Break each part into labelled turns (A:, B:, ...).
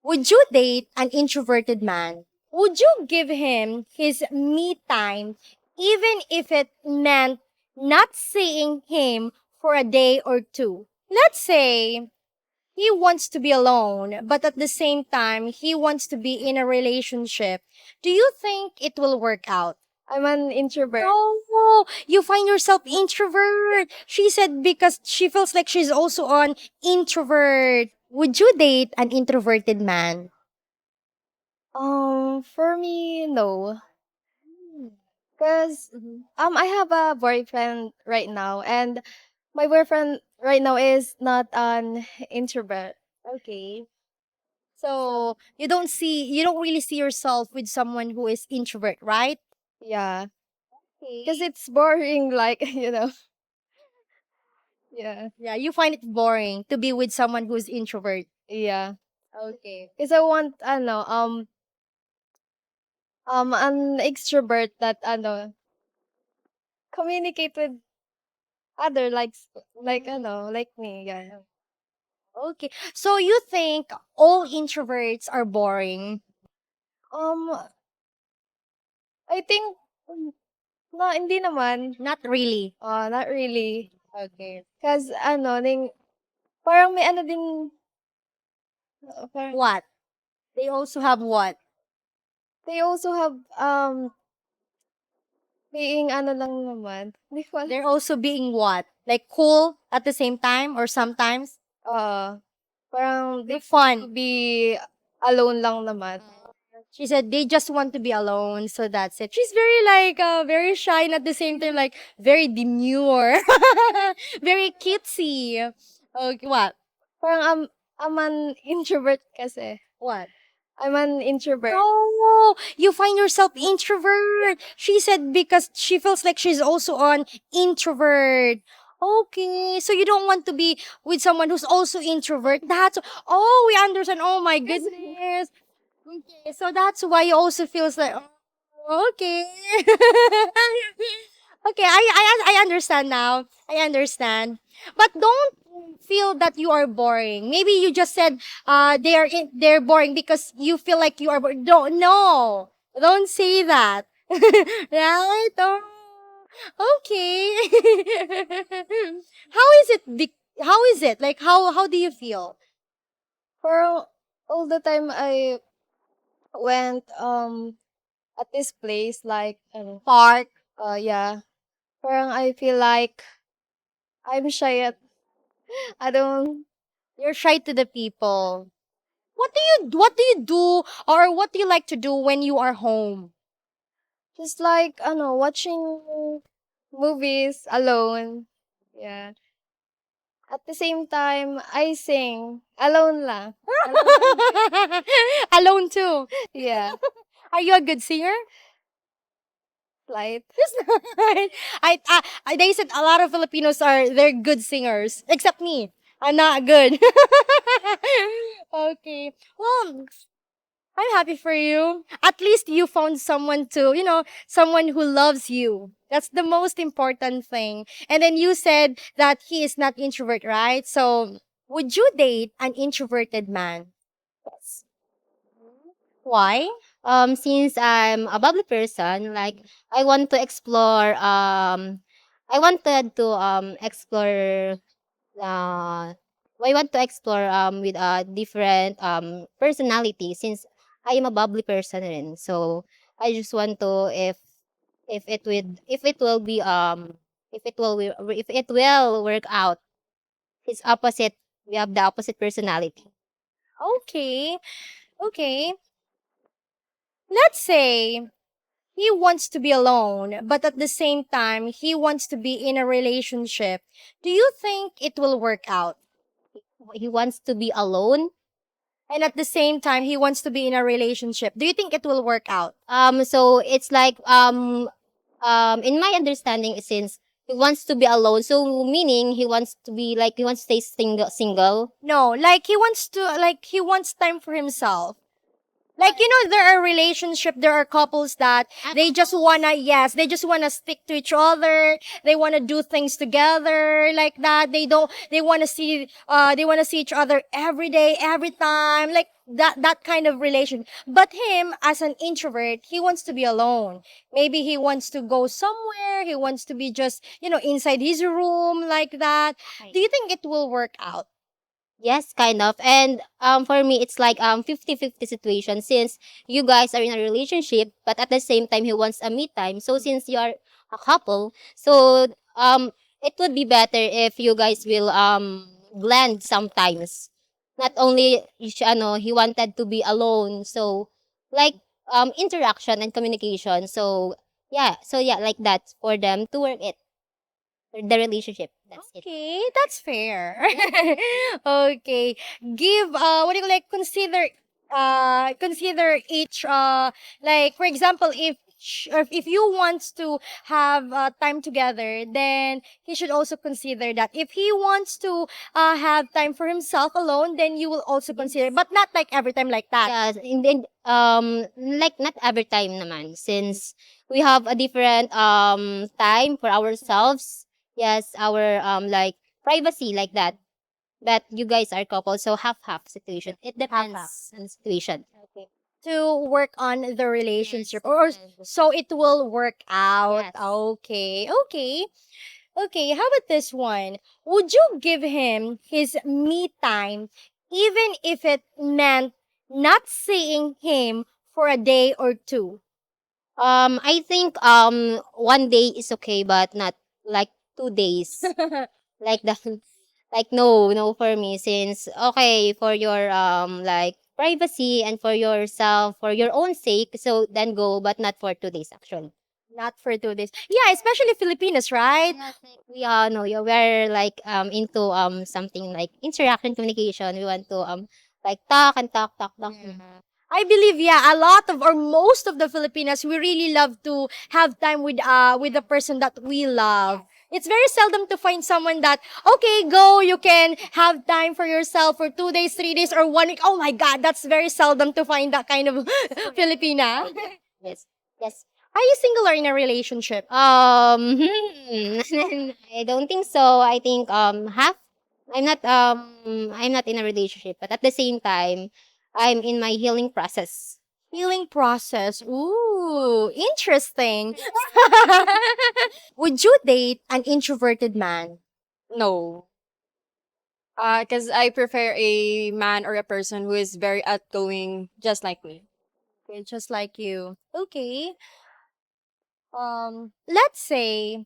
A: Would you date an introverted man? Would you give him his me time even if it meant not seeing him for a day or two? Let's say he wants to be alone, but at the same time, he wants to be in a relationship. Do you think it will work out?
B: I'm an introvert.
A: Oh, you find yourself introvert. She said because she feels like she's also an introvert. Would you date an introverted man?
B: For me, no. Cause I have a boyfriend right now, and my boyfriend right now is not an introvert.
A: Okay. So you don't really see yourself with someone who is introvert, right?
B: Yeah, cause
A: Okay.
B: it's boring. Like Yeah,
A: Yeah, you find it boring to be with someone who's introvert.
B: yeah.
A: Okay.
B: Cause I want an extrovert that communicate with other like me. Yeah.
A: Okay. So you think all introverts are boring?
B: Um, I think no, hindi naman.
A: Not really.
B: Not really.
A: Okay.
B: Cause parang may din, parang,
A: What? They also have what?
B: they also have, being lang naman, hindi ko alam.
A: They're also being what? Like cool at the same time or sometimes?
B: Parang
A: They're
B: they
A: fun.
B: be alone lang naman.
A: She said they just want to be alone, so that's it. She's very like very shy and at the same time like very demure. Very cutesy. Okay, what?
B: Parang I'm an introvert kasi.
A: What?
B: I'm an introvert.
A: Oh, you find yourself introvert. She said because she feels like she's also an introvert. Okay, so you don't want to be with someone who's also introvert. That's oh, we understand. Oh my goodness. Okay, so that's why you also feels like oh, okay. Okay, I understand now. I understand. But don't feel that you are boring. Maybe you just said they're boring because you feel like you are boring. Don't no. Don't say that. Right? Oh, okay. How is it how is it? Like how do you feel?
B: Parang all the time I went at this place like
A: Park.
B: yeah. Parang I feel like I'm shy at I don't
A: You're shy to the people. What do you do or what do you like to do when you are home?
B: just like watching movies alone. Yeah. At the same time, I sing alone lang.
A: Alone too.
B: Yeah.
A: Are you a good singer?
B: Light.
A: Yes. They said a lot of Filipinos they're good singers except me. I'm not good. Okay. Well, I'm happy for you. At least you found someone someone who loves you. That's the most important thing. And then you said that he is not introvert, right? So, would you date an introverted man?
C: Yes.
A: Why?
C: Since I'm a bubbly person, like I want to explore I wanted to explore uh I want to explore with a different personality since I am a bubbly person rin. So I just want to if it will be if it will work out. It's opposite. We have the opposite personality.
A: Okay. Okay. Let's say he wants to be alone, but at the same time, he wants to be in a relationship. Do you think it will work out?
C: He wants to be alone.
A: And at the same time, he wants to be in a relationship. Do you think it will work out?
C: So it's like in my understanding, since he wants to be alone, so meaning he wants to stay single.
A: No, like he wants time for himself. Like, there are there are couples that they just wanna, yes, they just wanna stick to each other. They wanna do things together like that. They wanna see each other every day, every time, like that kind of relation. But him, as an introvert, he wants to be alone. Maybe he wants to go somewhere. He wants to be just, inside his room like that. Do you think it will work out?
C: Yes, kind of. And for me it's like 50-50 situation, since you guys are in a relationship but at the same time he wants a me time. So since you are a couple, so it would be better if you guys will blend sometimes. Not only he wanted to be alone. So like interaction and communication. So yeah, like that for them to work it, the relationship. That's it.
A: Okay, that's fair. Okay. Give what do you like consider each like for example if you want to have time together, then he should also consider that. If he wants to have time for himself alone, then you will also consider, but not like every time like that.
C: Yes, and then like not every time naman, since we have a different time for ourselves. Yes, our like privacy like that. But you guys are couple, so half situation. It depends on the situation.
A: Okay. To work on the relationship,
C: Yes,
A: or
C: yes.
A: so it will work out.
C: Yes.
A: Okay. Okay. Okay, how about this one? Would you give him his me time even if it meant not seeing him for a day or two?
C: I think one day is okay, but not like 2 days. Like that. Like no for me, since okay for your like privacy and for yourself, for your own sake, so then go, but not for 2 days actually.
A: Not for 2 days. Yeah, especially Filipinas, right?
C: Yes, like we all know, yeah, we're like into something like interaction, communication. We want to like talk and talk.
A: I believe, yeah, a lot of or most of the Filipinas, we really love to have time with the person that we love. It's very seldom to find someone that, okay, go, you can have time for yourself for 2 days, 3 days, or 1 week. Oh my God, that's very seldom to find that kind of Filipina.
C: Yes, yes.
A: Are you single or in a relationship?
C: I don't think so. I think half. I'm not in a relationship, but at the same time, I'm in my healing process.
A: Healing process. Ooh, interesting. Would you date an introverted man?
B: No. Because I prefer a man or a person who is very outgoing, just like me.
A: Okay, just like you. Okay. Let's say,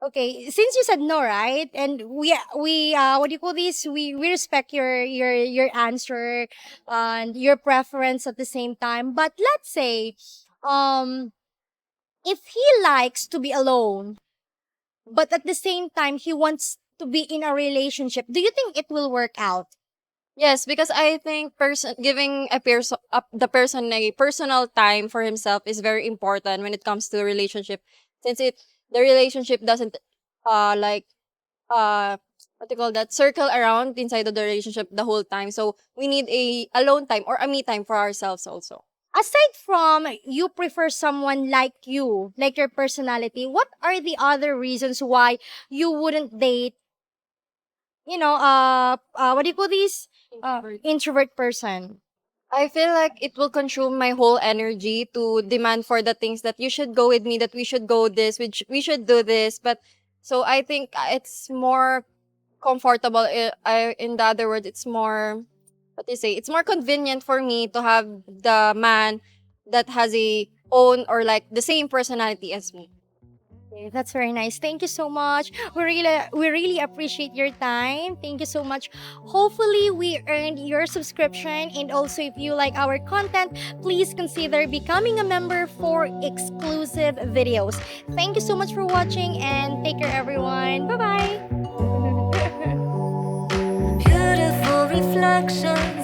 A: okay, since you said no, right? And we what do you call this? We respect your answer and your preference at the same time. But let's say, um, if he likes to be alone, but at the same time he wants to be in a relationship, do you think it will work out?
B: Yes, because I think giving the person a personal time for himself is very important when it comes to a relationship, since the relationship doesn't like what do you call that, circle around inside of the relationship the whole time. So we need a alone time or a me time for ourselves also.
A: Aside from you prefer someone like you, like your personality, what are the other reasons why you wouldn't date, what do you call this? Introvert person.
B: I feel like it will consume my whole energy to demand for the things that you should go with me, that we should go this, which we should do this. But so I think it's more comfortable. In the other words, it's more, what do you say? It's more convenient for me to have the man that has a own or like the same personality as me.
A: Okay, that's very nice. Thank you so much. We really appreciate your time. Thank you so much. Hopefully we earned your subscription, and also if you like our content, please consider becoming a member for exclusive videos. Thank you so much for watching, and take care everyone. Bye-bye.
D: Beautiful reflection